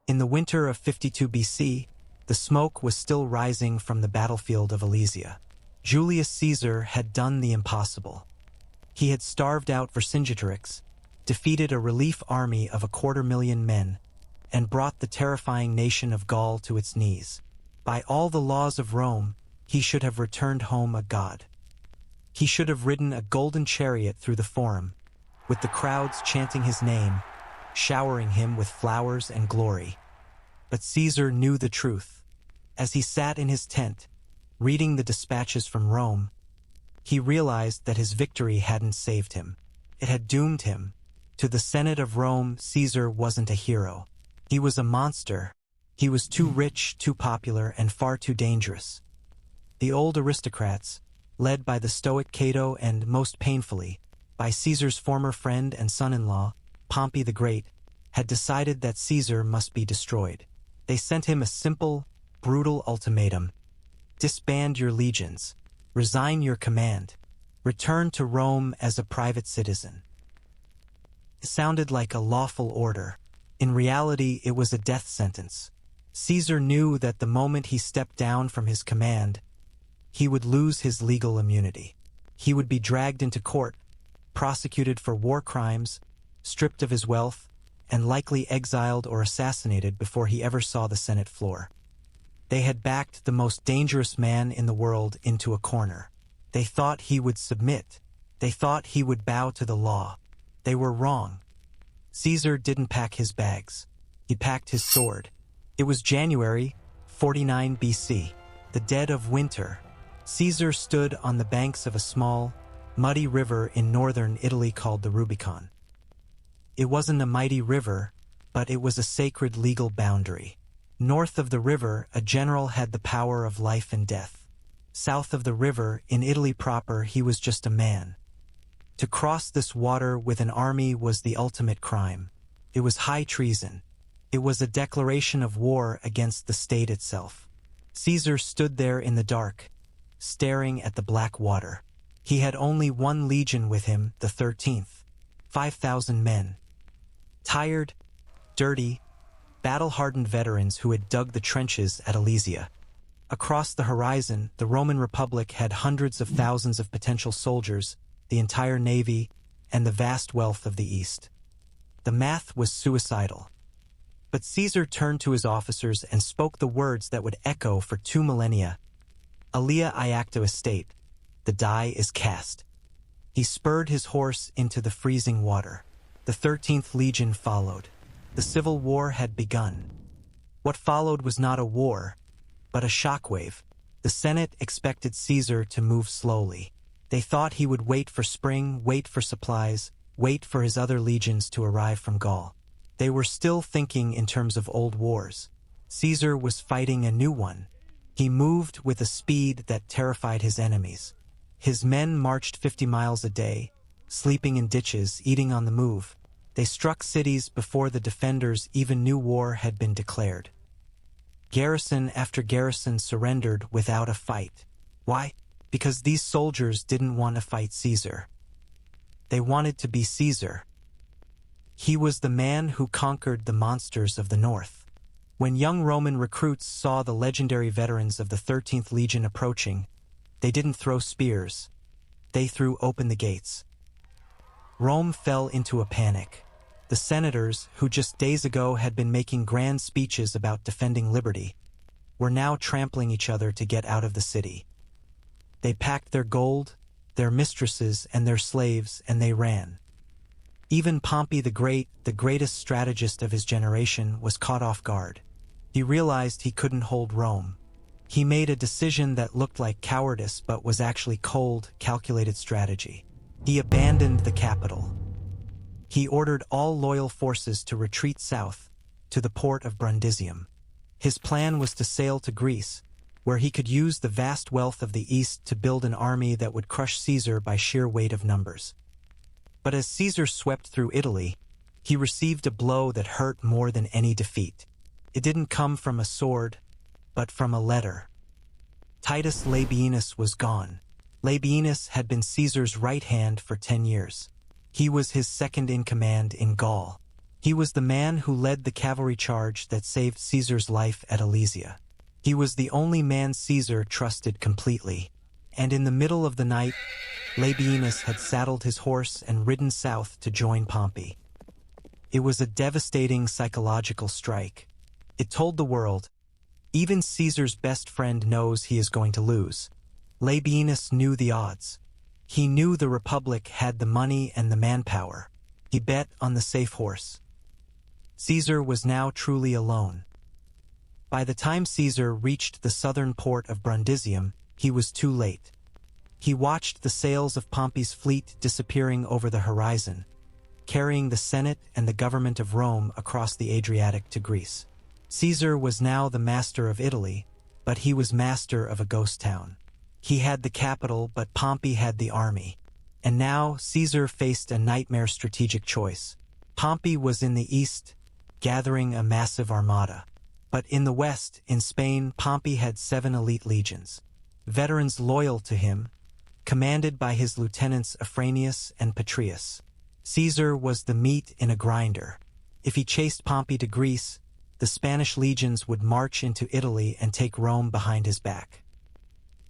In the winter of 52 BC, the smoke was still rising from the battlefield of Alesia. Julius Caesar had done the impossible. He had starved out Vercingetorix, defeated a relief army of 250,000 men, and brought the terrifying nation of Gaul to its knees. By all the laws of Rome, he should have returned home a god. He should have ridden a golden chariot through the Forum, with the crowds chanting his name, showering him with flowers and glory. But Caesar knew the truth. As he sat in his tent, reading the dispatches from Rome, he realized that his victory hadn't saved him. It had doomed him. To the Senate of Rome, Caesar wasn't a hero. He was a monster. He was too rich, too popular, and far too dangerous. The old aristocrats, led by the Stoic Cato and, most painfully, by Caesar's former friend and son-in-law, Pompey the Great, had decided that Caesar must be destroyed. They sent him a simple, brutal ultimatum. Disband your legions. Resign your command. Return to Rome as a private citizen. It sounded like a lawful order. In reality, it was a death sentence. Caesar knew that the moment he stepped down from his command, he would lose his legal immunity. He would be dragged into court, prosecuted for war crimes, stripped of his wealth, and likely exiled or assassinated before he ever saw the Senate floor. They had backed the most dangerous man in the world into a corner. They thought he would submit. They thought he would bow to the law. They were wrong. Caesar didn't pack his bags. He packed his sword. It was January, 49 BC, the dead of winter. Caesar stood on the banks of a small, muddy river in northern Italy called the Rubicon. It wasn't a mighty river, but it was a sacred legal boundary. North of the river, a general had the power of life and death. South of the river, in Italy proper, he was just a man. To cross this water with an army was the ultimate crime. It was high treason. It was a declaration of war against the state itself. Caesar stood there in the dark, staring at the black water. He had only one legion with him, the 13th, 5,000 men. Tired, dirty, battle-hardened veterans who had dug the trenches at Alesia. Across the horizon, the Roman Republic had hundreds of thousands of potential soldiers, the entire navy, and the vast wealth of the East. The math was suicidal. But Caesar turned to his officers and spoke the words that would echo for 2 millennia. Alia iacto estate, the die is cast. He spurred his horse into the freezing water. The 13th Legion followed. The civil war had begun. What followed was not a war, but a shockwave. The Senate expected Caesar to move slowly. They thought he would wait for spring, wait for supplies, wait for his other legions to arrive from Gaul. They were still thinking in terms of old wars. Caesar was fighting a new one. He moved with a speed that terrified his enemies. His men marched 50 miles a day, sleeping in ditches, eating on the move. They struck cities before the defenders even knew war had been declared. Garrison after garrison surrendered without a fight. Why? Because these soldiers didn't want to fight Caesar. They wanted to be Caesar. He was the man who conquered the monsters of the north. When young Roman recruits saw the legendary veterans of the 13th Legion approaching, they didn't throw spears. They threw open the gates. Rome fell into a panic. The senators, who just days ago had been making grand speeches about defending liberty, were now trampling each other to get out of the city. They packed their gold, their mistresses, and their slaves, and they ran. Even Pompey the Great, the greatest strategist of his generation, was caught off guard. He realized he couldn't hold Rome. He made a decision that looked like cowardice but was actually cold, calculated strategy. He abandoned the capital. He ordered all loyal forces to retreat south, to the port of Brundisium. His plan was to sail to Greece, where he could use the vast wealth of the East to build an army that would crush Caesar by sheer weight of numbers. But as Caesar swept through Italy, he received a blow that hurt more than any defeat. It didn't come from a sword, but from a letter. Titus Labienus was gone. Labienus had been Caesar's right hand for 10 years. He was his second in command in Gaul. He was the man who led the cavalry charge that saved Caesar's life at Alesia. He was the only man Caesar trusted completely. And in the middle of the night, Labienus had saddled his horse and ridden south to join Pompey. It was a devastating psychological strike. It told the world, even Caesar's best friend knows he is going to lose. Labienus knew the odds. He knew the Republic had the money and the manpower. He bet on the safe horse. Caesar was now truly alone. By the time Caesar reached the southern port of Brundisium, he was too late. He watched the sails of Pompey's fleet disappearing over the horizon, carrying the Senate and the government of Rome across the Adriatic to Greece. Caesar was now the master of Italy, but he was master of a ghost town. He had the capital, but Pompey had the army. And now Caesar faced a nightmare strategic choice. Pompey was in the east, gathering a massive armada. But in the west, in Spain, Pompey had 7 elite legions, veterans loyal to him, commanded by his lieutenants Afranius and Patrius. Caesar was the meat in a grinder. If he chased Pompey to Greece, the Spanish legions would march into Italy and take Rome behind his back.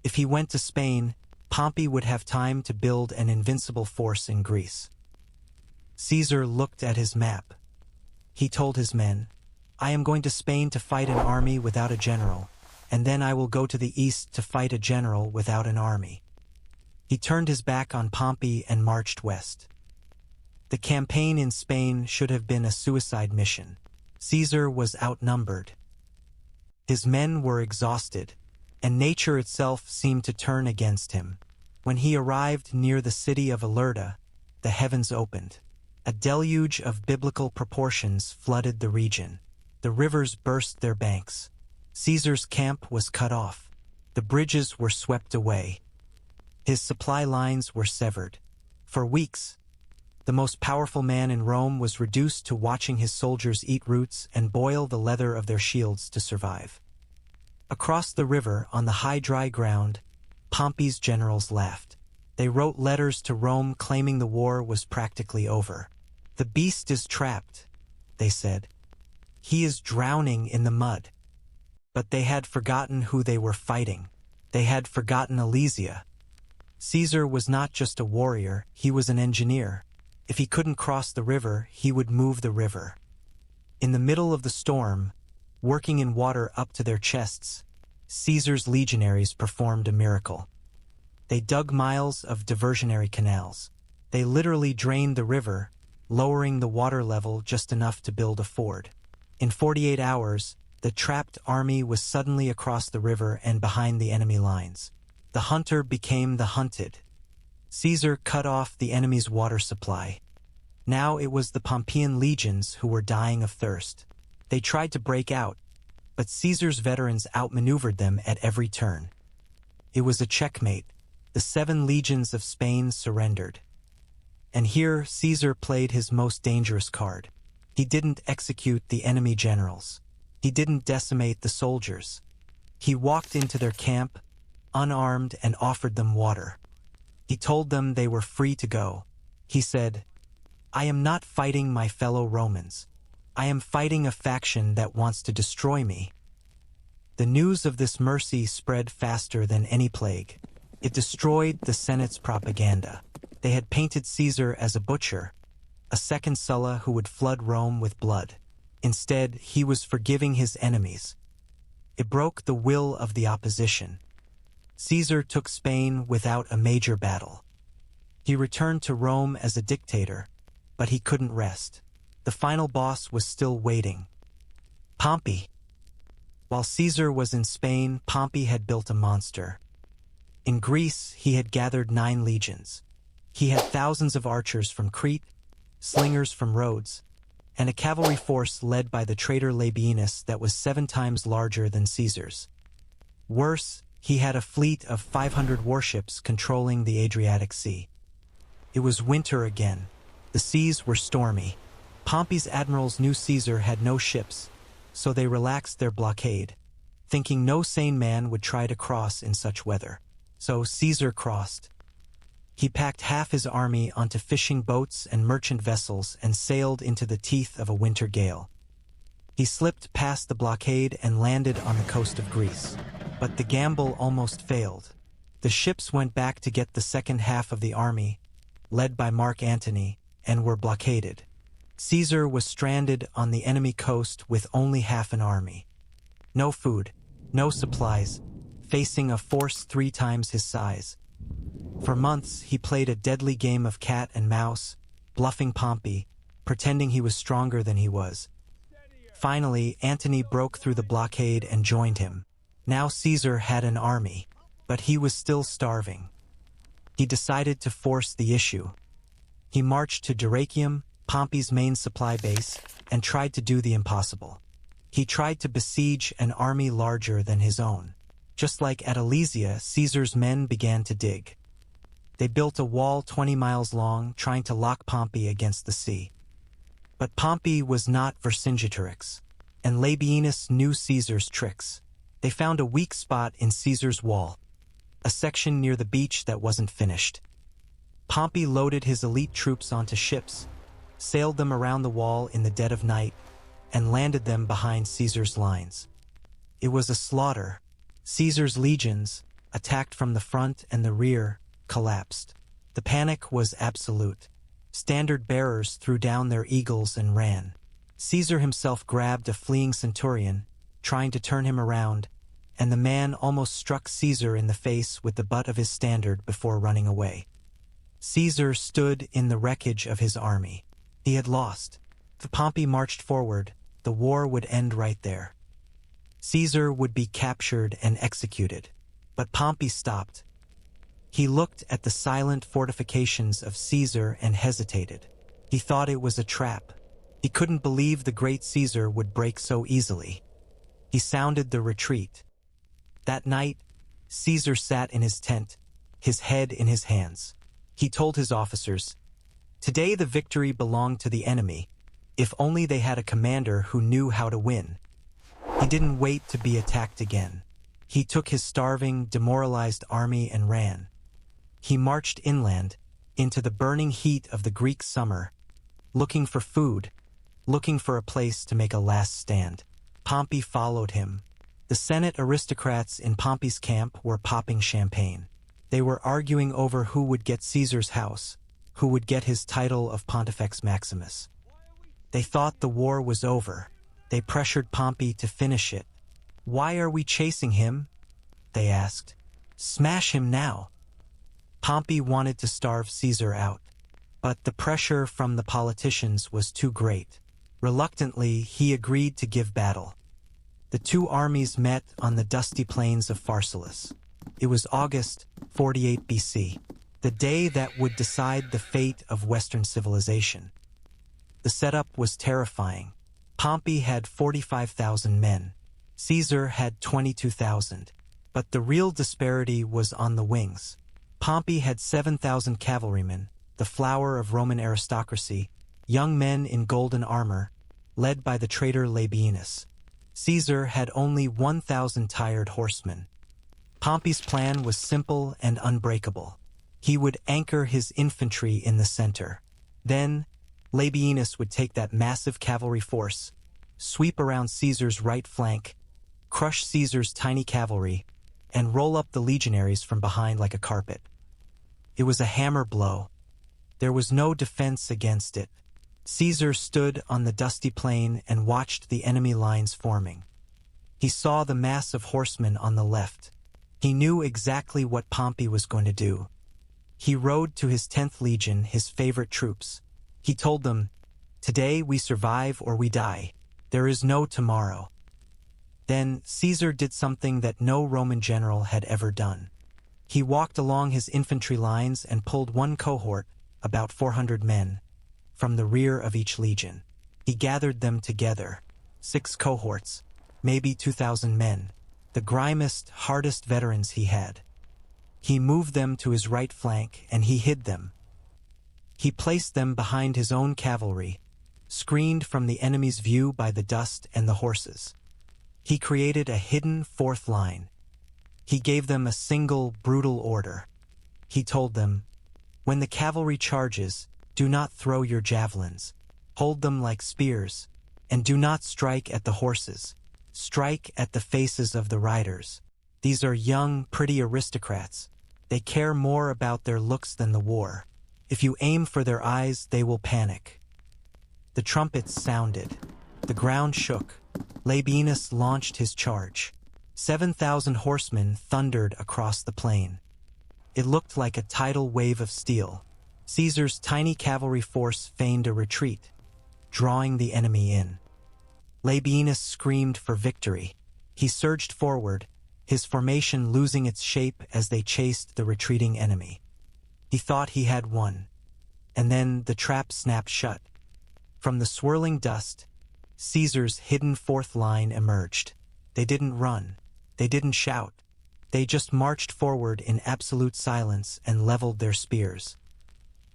If he went to Spain, Pompey would have time to build an invincible force in Greece. Caesar looked at his map. He told his men, I am going to Spain to fight an army without a general, and then I will go to the east to fight a general without an army. He turned his back on Pompey and marched west. The campaign in Spain should have been a suicide mission. Caesar was outnumbered. His men were exhausted, and nature itself seemed to turn against him. When he arrived near the city of Alerta, the heavens opened. A deluge of biblical proportions flooded the region. The rivers burst their banks. Caesar's camp was cut off. The bridges were swept away. His supply lines were severed. For weeks, the most powerful man in Rome was reduced to watching his soldiers eat roots and boil the leather of their shields to survive. Across the river, on the high dry ground, Pompey's generals laughed. They wrote letters to Rome claiming the war was practically over. The beast is trapped, they said. He is drowning in the mud. But they had forgotten who they were fighting. They had forgotten Alesia. Caesar was not just a warrior, he was an engineer. If he couldn't cross the river, he would move the river. In the middle of the storm, working in water up to their chests, Caesar's legionaries performed a miracle. They dug miles of diversionary canals. They literally drained the river, lowering the water level just enough to build a ford. In 48 hours, the trapped army was suddenly across the river and behind the enemy lines. The hunter became the hunted. Caesar cut off the enemy's water supply. Now it was the Pompeian legions who were dying of thirst. They tried to break out, but Caesar's veterans outmaneuvered them at every turn. It was a checkmate. The 7 legions of Spain surrendered. And here Caesar played his most dangerous card. He didn't execute the enemy generals. He didn't decimate the soldiers. He walked into their camp, unarmed, and offered them water. He told them they were free to go. He said, I am not fighting my fellow Romans. I am fighting a faction that wants to destroy me. The news of this mercy spread faster than any plague. It destroyed the Senate's propaganda. They had painted Caesar as a butcher, a second Sulla who would flood Rome with blood. Instead, he was forgiving his enemies. It broke the will of the opposition. Caesar took Spain without a major battle. He returned to Rome as a dictator, but he couldn't rest. The final boss was still waiting. Pompey. While Caesar was in Spain, Pompey had built a monster. In Greece, he had gathered 9 legions. He had thousands of archers from Crete, slingers from Rhodes, and a cavalry force led by the traitor Labienus that was 7 times larger than Caesar's. Worse, he had a fleet of 500 warships controlling the Adriatic Sea. It was winter again. The seas were stormy. Pompey's admirals knew Caesar had no ships, so they relaxed their blockade, thinking no sane man would try to cross in such weather. So Caesar crossed. He packed half his army onto fishing boats and merchant vessels and sailed into the teeth of a winter gale. He slipped past the blockade and landed on the coast of Greece. But the gamble almost failed. The ships went back to get the second half of the army, led by Mark Antony, and were blockaded. Caesar was stranded on the enemy coast with only half an army. No food, no supplies, facing a force 3 times his size. For months, he played a deadly game of cat and mouse, bluffing Pompey, pretending he was stronger than he was. Finally, Antony broke through the blockade and joined him. Now Caesar had an army, but he was still starving. He decided to force the issue. He marched to Dyrrhachium, Pompey's main supply base, and tried to do the impossible. He tried to besiege an army larger than his own. Just like at Alesia, Caesar's men began to dig. They built a wall 20 miles long, trying to lock Pompey against the sea. But Pompey was not Vercingetorix, and Labienus knew Caesar's tricks. They found a weak spot in Caesar's wall, a section near the beach that wasn't finished. Pompey loaded his elite troops onto ships, sailed them around the wall in the dead of night, and landed them behind Caesar's lines. It was a slaughter. Caesar's legions, attacked from the front and the rear, collapsed. The panic was absolute. Standard-bearers threw down their eagles and ran. Caesar himself grabbed a fleeing centurion, trying to turn him around, and the man almost struck Caesar in the face with the butt of his standard before running away. Caesar stood in the wreckage of his army. He had lost. If Pompey marched forward, the war would end right there. Caesar would be captured and executed. But Pompey stopped. He looked at the silent fortifications of Caesar and hesitated. He thought it was a trap. He couldn't believe the great Caesar would break so easily. He sounded the retreat. That night, Caesar sat in his tent, his head in his hands. He told his officers, "Today the victory belonged to the enemy, if only they had a commander who knew how to win." He didn't wait to be attacked again. He took his starving, demoralized army and ran. He marched inland, into the burning heat of the Greek summer, looking for food, looking for a place to make a last stand. Pompey followed him. The Senate aristocrats in Pompey's camp were popping champagne. They were arguing over who would get Caesar's house, who would get his title of Pontifex Maximus. They thought the war was over. They pressured Pompey to finish it. "Why are we chasing him?" they asked. "Smash him now." Pompey wanted to starve Caesar out, but the pressure from the politicians was too great. Reluctantly, he agreed to give battle. The two armies met on the dusty plains of Pharsalus. It was August 48 BC, the day that would decide the fate of Western civilization. The setup was terrifying. Pompey had 45,000 men. Caesar had 22,000. But the real disparity was on the wings. Pompey had 7,000 cavalrymen, the flower of Roman aristocracy, young men in golden armor, led by the traitor Labienus. Caesar had only 1,000 tired horsemen. Pompey's plan was simple and unbreakable. He would anchor his infantry in the center. Then, Labienus would take that massive cavalry force, sweep around Caesar's right flank, crush Caesar's tiny cavalry, and roll up the legionaries from behind like a carpet. It was a hammer blow. There was no defense against it. Caesar stood on the dusty plain and watched the enemy lines forming. He saw the mass of horsemen on the left. He knew exactly what Pompey was going to do. He rode to his 10th Legion, his favorite troops. He told them, "Today we survive or we die. There is no tomorrow." Then Caesar did something that no Roman general had ever done. He walked along his infantry lines and pulled one cohort, about 400 men, from the rear of each legion. He gathered them together, 6 cohorts, maybe 2,000 men, the grimiest, hardest veterans he had. He moved them to his right flank and he hid them. He placed them behind his own cavalry, screened from the enemy's view by the dust and the horses. He created a hidden 4th line. He gave them a single, brutal order. He told them, When the cavalry charges, do not throw your javelins. Hold them like spears, and do not strike at the horses. Strike at the faces of the riders. These are young, pretty aristocrats. They care more about their looks than the war. If you aim for their eyes, they will panic. The trumpets sounded. The ground shook. Labienus launched his charge. 7,000 horsemen thundered across the plain. It looked like a tidal wave of steel. Caesar's tiny cavalry force feigned a retreat, drawing the enemy in. Labienus screamed for victory. He surged forward, his formation losing its shape as they chased the retreating enemy. He thought he had won. And then the trap snapped shut. From the swirling dust, Caesar's hidden fourth line emerged. They didn't run. They didn't shout. They just marched forward in absolute silence and leveled their spears.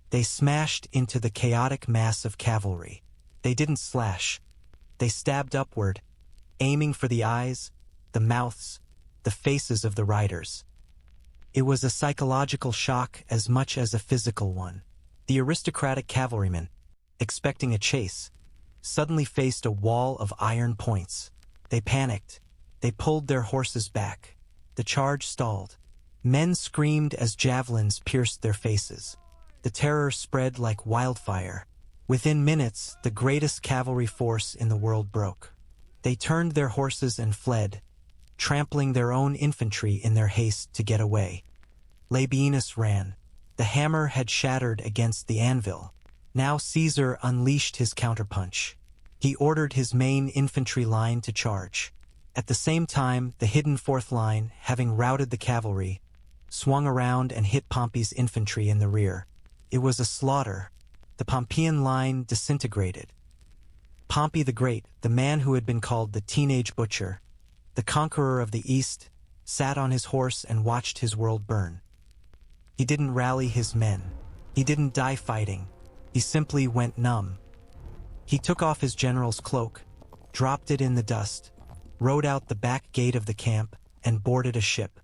They smashed into the chaotic mass of cavalry. They didn't slash. They stabbed upward, aiming for the eyes, the mouths, the faces of the riders. It was a psychological shock as much as a physical one. The aristocratic cavalrymen, expecting a chase, suddenly faced a wall of iron points. They panicked. They pulled their horses back. The charge stalled. Men screamed as javelins pierced their faces. The terror spread like wildfire. Within minutes, the greatest cavalry force in the world broke. They turned their horses and fled, trampling their own infantry in their haste to get away. Labienus ran. The hammer had shattered against the anvil. Now Caesar unleashed his counterpunch. He ordered his main infantry line to charge. At the same time, the hidden fourth line, having routed the cavalry, swung around and hit Pompey's infantry in the rear. It was a slaughter. The Pompeian line disintegrated. Pompey the Great, the man who had been called the teenage butcher, the conqueror of the East, sat on his horse and watched his world burn. He didn't rally his men. He didn't die fighting. He simply went numb. He took off his general's cloak, dropped it in the dust, rode out the back gate of the camp, and boarded a ship.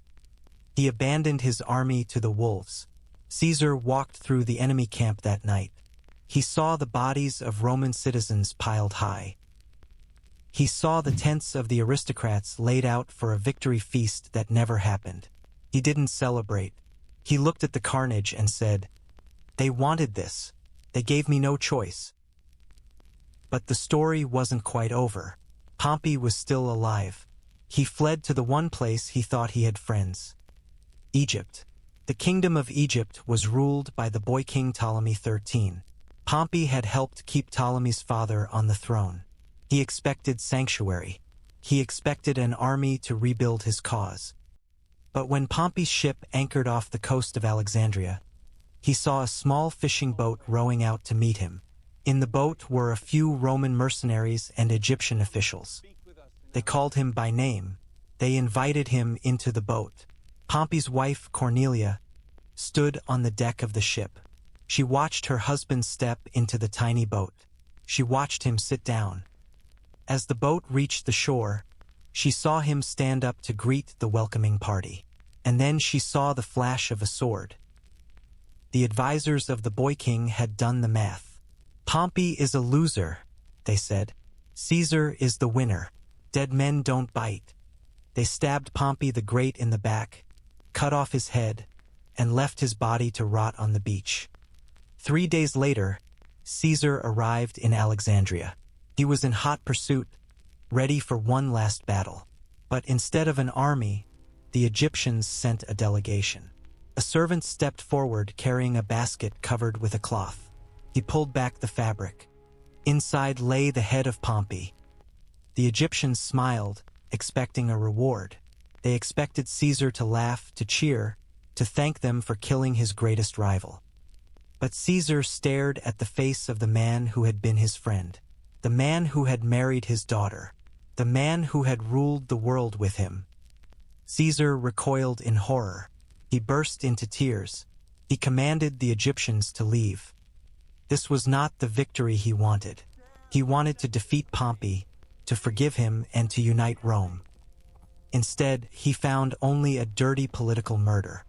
He abandoned his army to the wolves. Caesar walked through the enemy camp that night. He saw the bodies of Roman citizens piled high. He saw the tents of the aristocrats laid out for a victory feast that never happened. He didn't celebrate. He looked at the carnage and said, "They wanted this. They gave me no choice." But the story wasn't quite over. Pompey was still alive. He fled to the one place he thought he had friends: Egypt. The kingdom of Egypt was ruled by the boy king Ptolemy XIII. Pompey had helped keep Ptolemy's father on the throne. He expected sanctuary. He expected an army to rebuild his cause. But when Pompey's ship anchored off the coast of Alexandria, he saw a small fishing boat rowing out to meet him. In the boat were a few Roman mercenaries and Egyptian officials. They called him by name. They invited him into the boat. Pompey's wife, Cornelia, stood on the deck of the ship. She watched her husband step into the tiny boat. She watched him sit down. As the boat reached the shore, she saw him stand up to greet the welcoming party. And then she saw the flash of a sword. The advisors of the boy king had done the math. "Pompey is a loser," they said. "Caesar is the winner. Dead men don't bite." They stabbed Pompey the Great in the back, cut off his head, and left his body to rot on the beach. 3 days later, Caesar arrived in Alexandria. He was in hot pursuit, ready for one last battle. But instead of an army, the Egyptians sent a delegation. A servant stepped forward carrying a basket covered with a cloth. He pulled back the fabric. Inside lay the head of Pompey. The Egyptians smiled, expecting a reward. They expected Caesar to laugh, to cheer, to thank them for killing his greatest rival. But Caesar stared at the face of the man who had been his friend, the man who had married his daughter, the man who had ruled the world with him. Caesar recoiled in horror. He burst into tears. He commanded the Egyptians to leave. This was not the victory he wanted. He wanted to defeat Pompey, to forgive him, and to unite Rome. Instead, he found only a dirty political murder.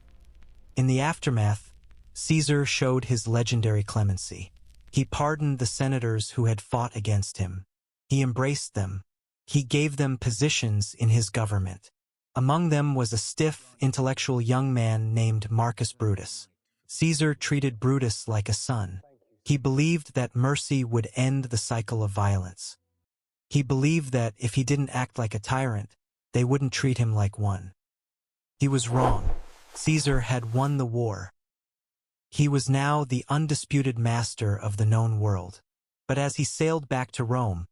In the aftermath, Caesar showed his legendary clemency. He pardoned the senators who had fought against him. He embraced them. He gave them positions in his government. Among them was a stiff, intellectual young man named Marcus Brutus. Caesar treated Brutus like a son. He believed that mercy would end the cycle of violence. He believed that if he didn't act like a tyrant, they wouldn't treat him like one. He was wrong. Caesar had won the war. He was now the undisputed master of the known world. But as he sailed back to Rome,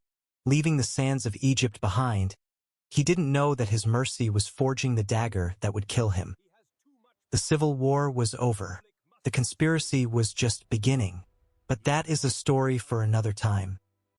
leaving the sands of Egypt behind, he didn't know that his mercy was forging the dagger that would kill him. The civil war was over. The conspiracy was just beginning. But that is a story for another time.